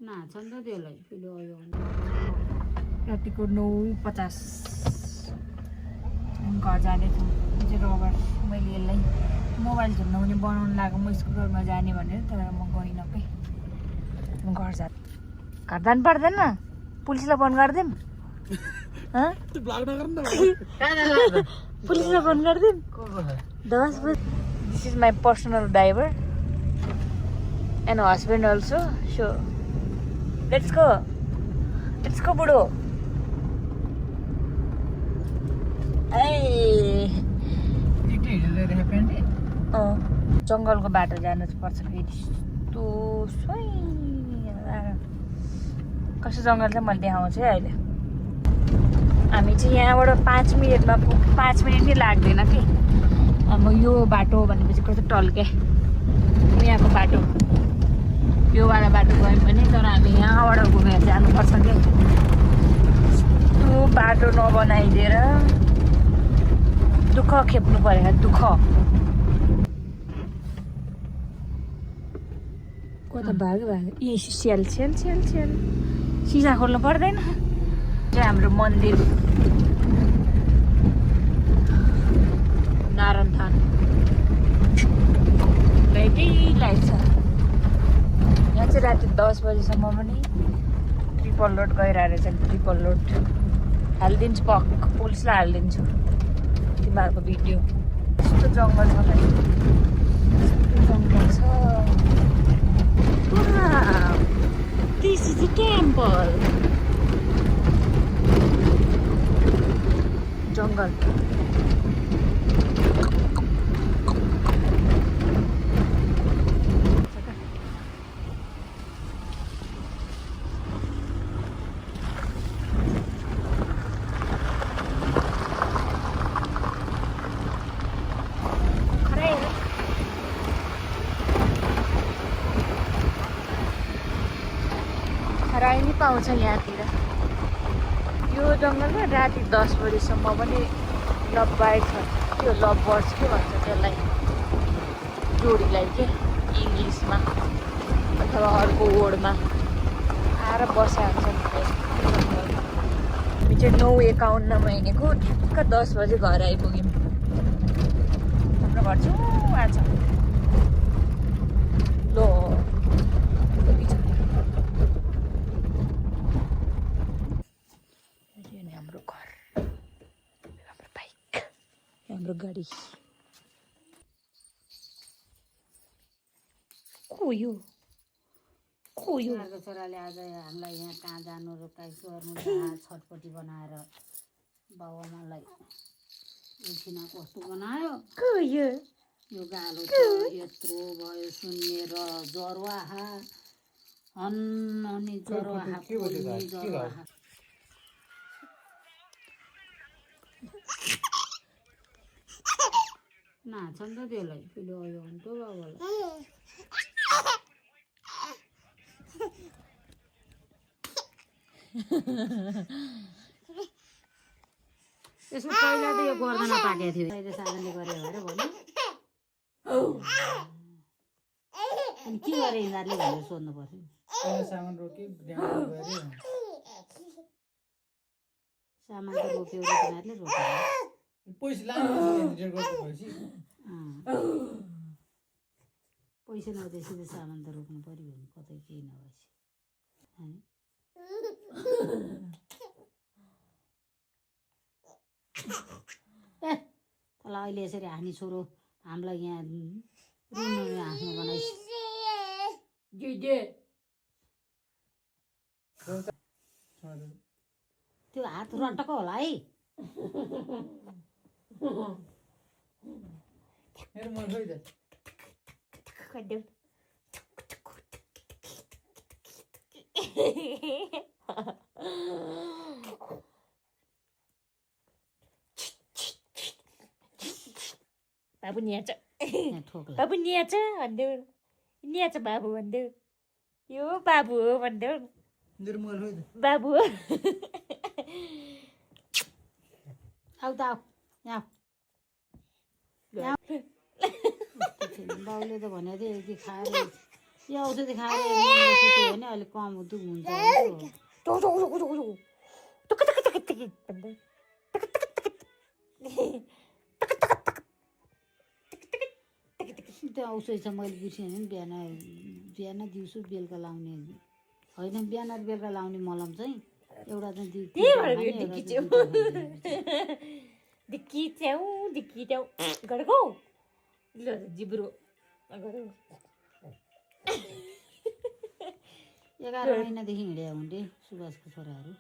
नाच्छ नि त त्यसलाई फेरि अयो रातिको 9:50 घर जाँदैछौँ। यो चाहिँ रबर मैले यसलाई मोबाइल झुन्डाउने बनाउनु लाग्यो म स्कुटरमा जाने भनेर तर म गइनँ के घर घर जानु पर्दैन पुलिसलाई फोन गरिदिउँ पुलिसलाई फोन गरिदिउँ this is my personal driver and husband also so let's go बुढो जङ्गलको बाटो जानु पर्छ फेरि यस्तो कस्तो जङ्गल चाहिँ मैले देखाउँछु है अहिले हामी चाहिँ यहाँबाट 5 मिनटमा 5 मिनट नै लाग्दैन कि अब यो बाटो भनेपछि कस्तो टल्के यहाँको बाटो योवाला बाटो गयौँ भने तर हामी यहाँबाट घुमेर जानुपर्छ कि त्यो बाटो नबनाइदिएर दुःख खेप्नु पऱ्यो दुःख कता भाग्यो ए स्याल सिसा खोल्नु पर्दैन चाहिँ हाम्रो मन्दिर नारायण थान लाइटै लाइट छ यहाँ चाहिँ राति 10 बजीसम्म पनि ट्रिपल लोड गइरहेको रहेछ ट्रिपल लोड हालिदिन्छु पुलिसलाई हालिदिन्छु तिमीहरूको भिडियो यस्तो जङ्गल छ जङ्गल छ This is a temple. Jungle. खरायो नि पाउँछ यहाँतिर यो जङ्गलमा राति 10 बजीसम्म पनि लभ बाइक छ त्यो लभ बर्ड्स के भन्छ त्यसलाई जोडीलाई के इङ्ग्लिसमा अथवा अर्को वर्डमा आएर बसाएको छ हामी चाहिँ 9:51 हिँडेको ठिक्क 10 बजी घर आइपुग्यौँ हाम्रो घर चाहिँ आज लो हाम्रो गाडी खोयो छोराले आज हामीलाई यहाँ कहाँ जानु र कहीँ गर्नु छटपट्टि बनाएर बाबुआमालाई एकछिन कस्तो बनायो खोयो यो गालो त यत्रो भयो सुन्ने र जरवाहा अनि जरवाहा नाच्छ नि त त्यसलाई फेरि अयो भने त बाबालाई यसको पहिला त यो गर्दैन पाकेको थियो अहिले साधनले गरे भएर भन्यो अनि के गरे यिनीहरूले भनेर सोध्नु पर्यो सामान त रोक्यो तिनीहरूले रोक्यो पैसा नदिएपछि त सामान त रोक्नु पर्यो भने कतै केही नभएपछि तँलाई अहिले यसरी हानी छोरो हामीलाई यहाँ रुनु हाँस्नु बनाइस त्यो हात रटको होला है बाबु न्याच बाबु न्याच भन्देऊ न्याच बाबु भन्देऊ यो बाबु हो भन्देऊ बाबु हो आऊ त आऊ यहाँ बाउले त भनेको थियो यति खाएर यो औषधि खाएर सुत्यो भने अलिक कम दुख हुन्छ त्यो औषधि चाहिँ मैले बिर्सेँ भने बिहान बिहान दिउँसो बेलुका लाउने होइन बिहान र बेलुका लाउने मलम चाहिँ एउटा चाहिँ दिक्की च्याउ गरेको जिब्रो 11 महिनादेखि हिँडे हुन्थे सुभाषको छोराहरू